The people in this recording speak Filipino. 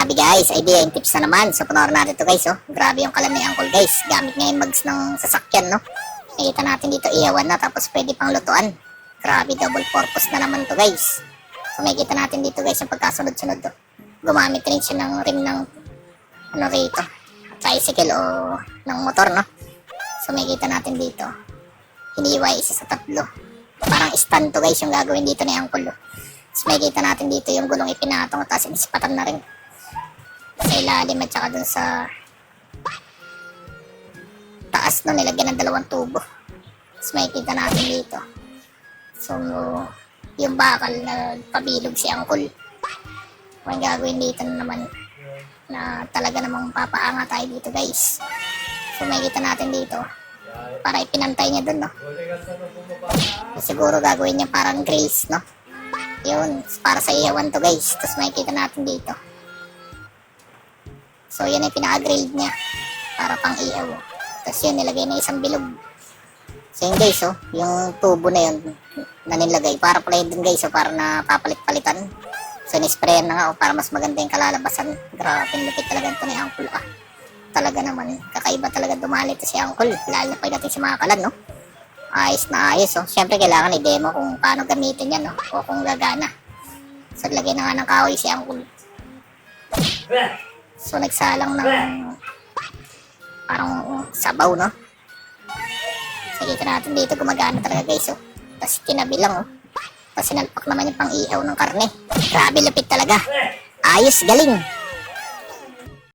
Sabi guys, idea and tips na naman. So panoorin natin to guys, oh. Grabe yung kalam ni Uncle guys. Gamit niya yung mags ng sasakyan, no. Nakita natin dito, iyawan na, tapos pwede pang lutuan. Grabe, double purpose na naman to guys. So makikita natin dito guys, yung pagkasunod-sunod to. Gumamit rin siya ng rim ng ano rito, tricycle o ng motor, no. So makikita natin dito, hiniway isa sa tatlo. Parang stand to guys yung gagawin dito ni Uncle, oh. So makikita natin dito yung gulong ipinatong, tapos inisipatan na rin sa ilalim at saka dun sa taas, no, nilagyan ng dalawang tubo. So makikita natin dito, so yung bakal na pabilog si Uncle. Kung gagawin dito na naman na talaga namang papaanga tayo dito guys. So makikita natin dito para ipinantay niya dun, no. Siguro gagawin niya parang grills, no. Yun, para sa iyawan to guys. Tapos makikita natin dito, so yan yung pinaka-grilled niya para pang iyaw. Tapos yun, nilagay na isang bilog. So yun guys, oh, yung tubo na yun na nilagay para pala yun dun guys, oh, para na papalit-palitan. So nisprayan na nga, oh, para mas maganda yung kalalabasan. Grabe, lupit talaga ito ni Uncle, ah. Talaga naman, kakaiba talaga dumali ito si Uncle. Lalo pa natin si mga kalan, no. Ayos na ayos, oh. Siyempre kailangan i-demo kung paano gamitin yan, no, o kung gagana. So lagay na nga ng kahoy si Uncle. So nagsalang ng parang sabaw, no. So kita natin dito, gumagana talaga guys, oh. Tapos tinabi lang, oh. Tapos sinalpak naman yung pang-ihaw ng karne. Grabe, lupit talaga. Ayos, galing.